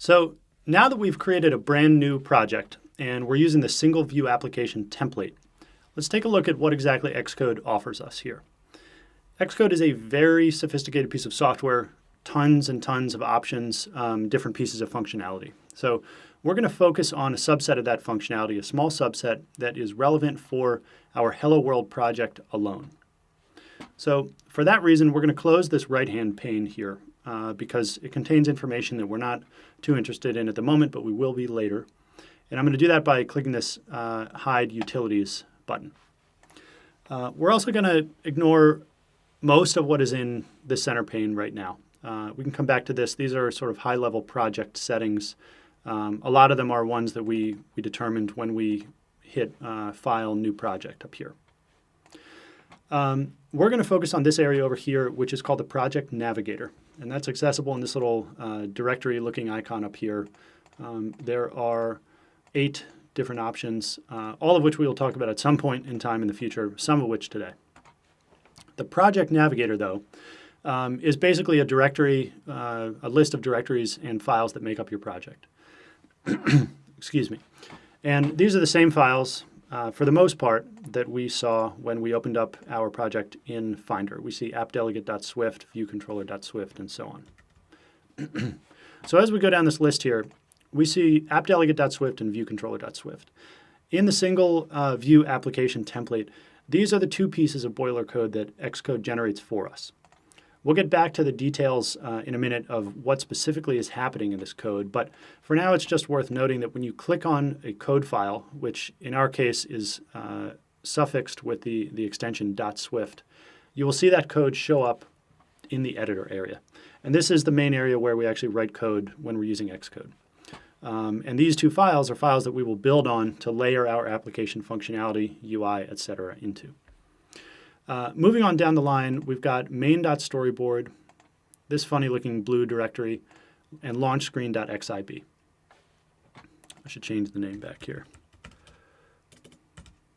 So now that we've created a brand new project and we're using the single view application template, let's take a look at what exactly Xcode offers us here. Xcode is a very sophisticated piece of software, tons and tons of options, different pieces of functionality. So we're going to focus on a subset of that functionality, a small subset that is relevant for our Hello World project alone. So for that reason, we're going to close this right-hand pane here because it contains information that we're not too interested in at the moment, but we will be later. And I'm going to do that by clicking this Hide Utilities button. We're also going to ignore most of what is in the center pane right now. We can come back to this. These are sort of high-level project settings. A lot of them are ones that we determined when we hit File, New Project up here. We're going to focus on this area over here, which is called the Project Navigator. And that's accessible in this little directory-looking icon up here. There are 8 different options, all of which we will talk about at some point in time in the future, some of which today. The Project Navigator, though, is basically a directory, a list of directories and files that make up your project. Excuse me. And these are the same files, for the most part, that we saw when we opened up our project in Finder. We see appdelegate.swift, viewcontroller.swift, and so on. So as we go down this list here, we see appdelegate.swift and viewcontroller.swift. In the single view application template, these are the 2 pieces of boiler code that Xcode generates for us. We'll get back to the details in a minute of what specifically is happening in this code, but for now it's just worth noting that when you click on a code file, which in our case is suffixed with the extension .swift, you will see that code show up in the editor area. And this is the main area where we actually write code when we're using Xcode. And these 2 files are files that we will build on to layer our application functionality, UI, etc. into. Moving on down the line, we've got main.storyboard, this funny-looking blue directory, and launchscreen.xib. I should change the name back here.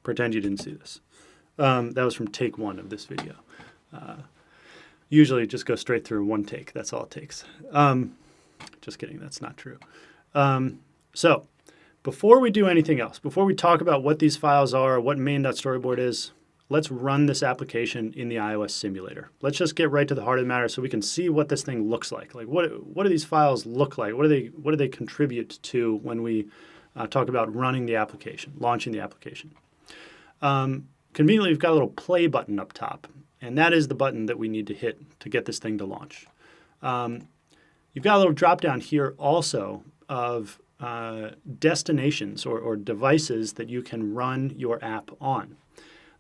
Pretend you didn't see this. That was from take 1 of this video. Usually just go straight through one take. That's all it takes. Just kidding. That's not true. So before we do anything else, before we talk about what these files are, what main.storyboard is, let's run this application in the iOS simulator. Let's just get right to the heart of the matter so we can see what this thing looks like. Like what do these files look like? What do they contribute to when we talk about running the application, launching the application? Conveniently, we've got a little play button up top, and that is the button that we need to hit to get this thing to launch. You've got a little drop down here also of destinations or devices that you can run your app on.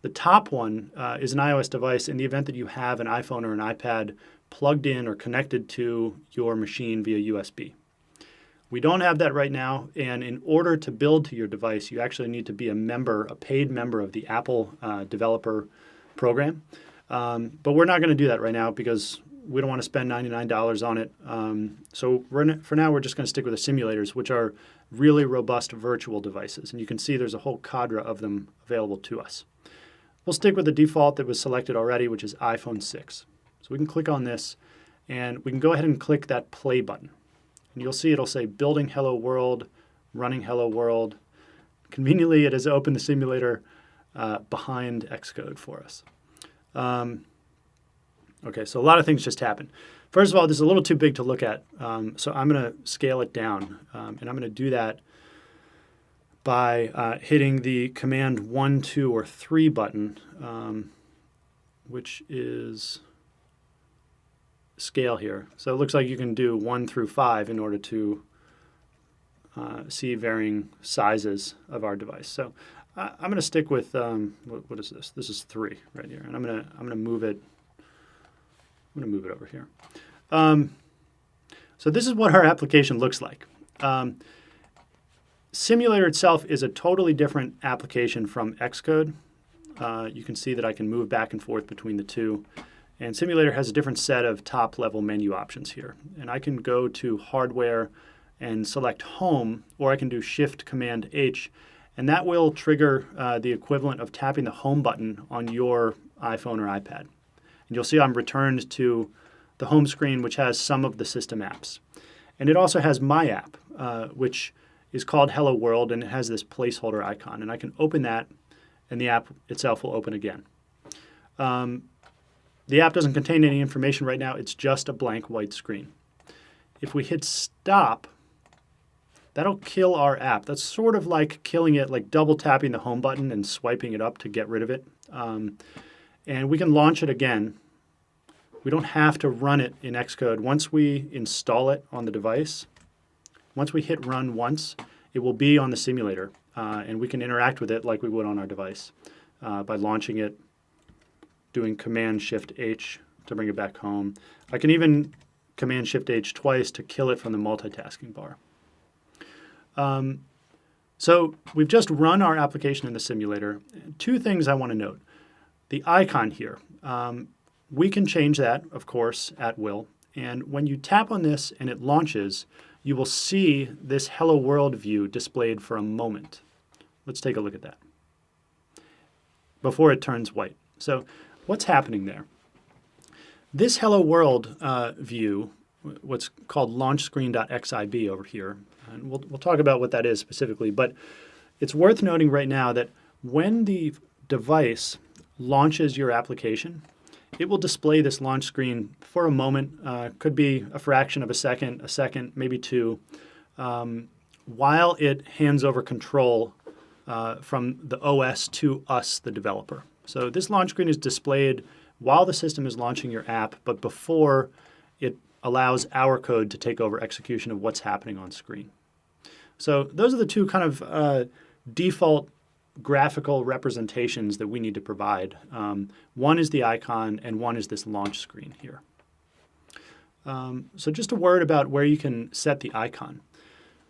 The top one is an iOS device in the event that you have an iPhone or an iPad plugged in or connected to your machine via USB. We don't have that right now, and in order to build to your device, you actually need to be a member, a paid member of the Apple developer program. But we're not going to do that right now because we don't want to spend $99 on it. So for now, we're just going to stick with the simulators, which are really robust virtual devices. And you can see there's a whole cadre of them available to us. We'll stick with the default that was selected already, which is iPhone 6. So we can click on this, and we can go ahead and click that play button. And you'll see it'll say Building Hello World, Running Hello World. Conveniently, it has opened the simulator behind Xcode for us. Okay, so a lot of things just happened. First of all, this is a little too big to look at, so I'm going to scale it down, and I'm going to do that by hitting the Command 1, 2, or 3 button, which is scale here. So it looks like you can do 1 through 5 in order to see varying sizes of our device. So I'm going to stick with what is this? This is 3 right here, and I'm going to move it. I'm going to move it over here. So this is what our application looks like. Simulator itself is a totally different application from Xcode. You can see that I can move back and forth between the 2. And Simulator has a different set of top-level menu options here. And I can go to Hardware and select Home, or I can do Shift-Command-H, and that will trigger the equivalent of tapping the Home button on your iPhone or iPad. And you'll see I'm returned to the home screen, which has some of the system apps. And it also has my app, which is called Hello World, and it has this placeholder icon. And I can open that, and the app itself will open again. The app doesn't contain any information right now. It's just a blank white screen. If we hit stop, that'll kill our app. That's sort of like killing it, like double tapping the home button and swiping it up to get rid of it. And we can launch it again. We don't have to run it in Xcode. Once we install it on the device, once we hit run once, it will be on the simulator. And we can interact with it like we would on our device by launching it, doing Command-Shift-H to bring it back home. I can even Command-Shift-H twice to kill it from the multitasking bar. So we've just run our application in the simulator. Two things I want to note. The icon here, we can change that, of course, at will. And when you tap on this and it launches, you will see this Hello World view displayed for a moment. Let's take a look at that before it turns white. So what's happening there? This Hello World view, what's called launchscreen.xib over here, and we'll talk about what that is specifically, but it's worth noting right now that when the device launches your application, it will display this launch screen for a moment, could be a fraction of a second, maybe two, while it hands over control from the OS to us, the developer. So this launch screen is displayed while the system is launching your app, but before it allows our code to take over execution of what's happening on screen. So those are the two kind of default graphical representations that we need to provide. One is the icon, and one is this launch screen here. So just a word about where you can set the icon.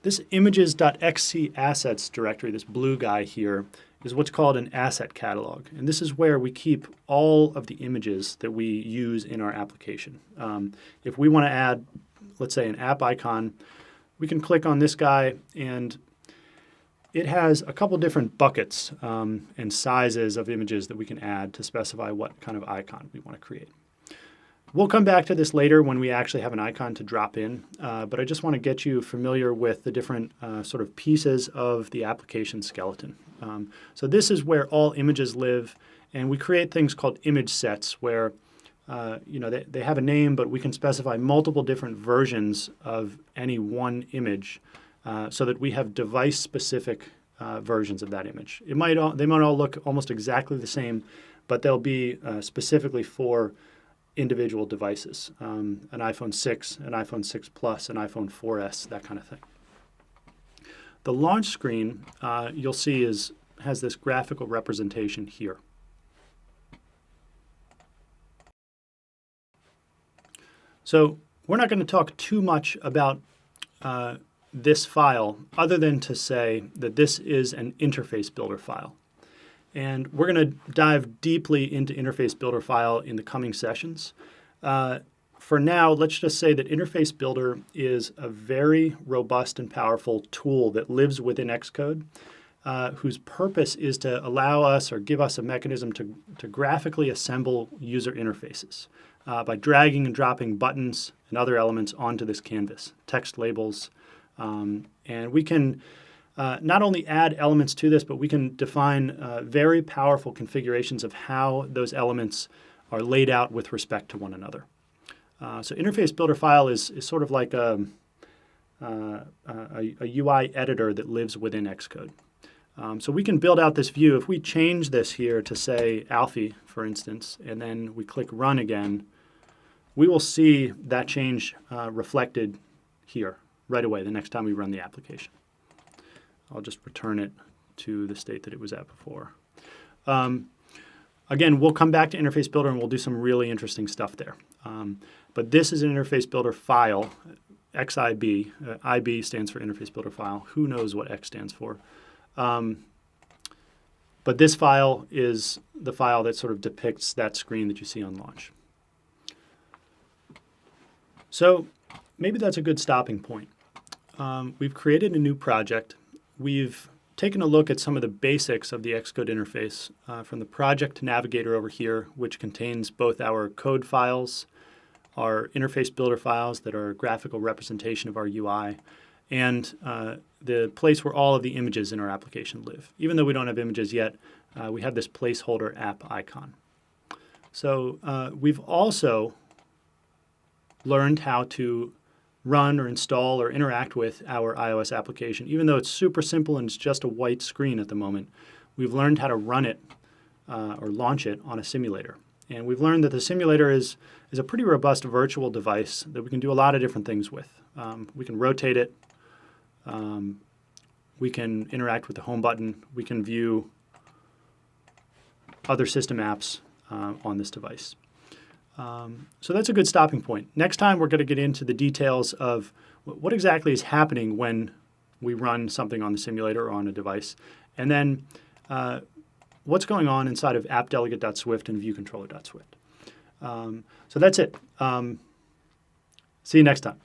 This images.xc assets directory, this blue guy here, is what's called an asset catalog. And this is where we keep all of the images that we use in our application. If we want to add, let's say, an app icon, we can click on this guy, and it has a couple different buckets and sizes of images that we can add to specify what kind of icon we want to create. We'll come back to this later when we actually have an icon to drop in, but I just want to get you familiar with the different sort of pieces of the application skeleton. So this is where all images live, and we create things called image sets where they have a name, but we can specify multiple different versions of any one image so that we have device-specific versions of that image. They might all look almost exactly the same, but they'll be specifically for individual devices, an iPhone 6, an iPhone 6 Plus, an iPhone 4S, that kind of thing. The launch screen, you'll see, has this graphical representation here. So we're not going to talk too much about this file other than to say that this is an interface builder file. And we're going to dive deeply into interface builder file in the coming sessions. For now, let's just say that interface builder is a very robust and powerful tool that lives within Xcode, whose purpose is to allow us or give us a mechanism to graphically assemble user interfaces by dragging and dropping buttons and other elements onto this canvas, text labels, and we can not only add elements to this, but we can define very powerful configurations of how those elements are laid out with respect to one another. So interface builder file is sort of like a UI editor that lives within Xcode. So we can build out this view. If we change this here to say Alfie, for instance, and then we click run again, we will see that change reflected here right away the next time we run the application. I'll just return it to the state that it was at before. Again, we'll come back to Interface Builder and we'll do some really interesting stuff there. But this is an Interface Builder file, XIB. IB stands for Interface Builder file. Who knows what X stands for? But this file is the file that sort of depicts that screen that you see on launch. So maybe that's a good stopping point. We've created a new project. We've taken a look at some of the basics of the Xcode interface from the project navigator over here, which contains both our code files, our interface builder files that are a graphical representation of our UI, and the place where all of the images in our application live. Even though we don't have images yet, we have this placeholder app icon. So we've also learned how to run or install or interact with our iOS application. Even though it's super simple and it's just a white screen at the moment, we've learned how to run it or launch it on a simulator. And we've learned that the simulator is a pretty robust virtual device that we can do a lot of different things with. We can rotate it. We can interact with the home button. We can view other system apps on this device. So that's a good stopping point. Next time, we're going to get into the details of what exactly is happening when we run something on the simulator or on a device, and then what's going on inside of appdelegate.swift and viewcontroller.swift. So that's it. See you next time.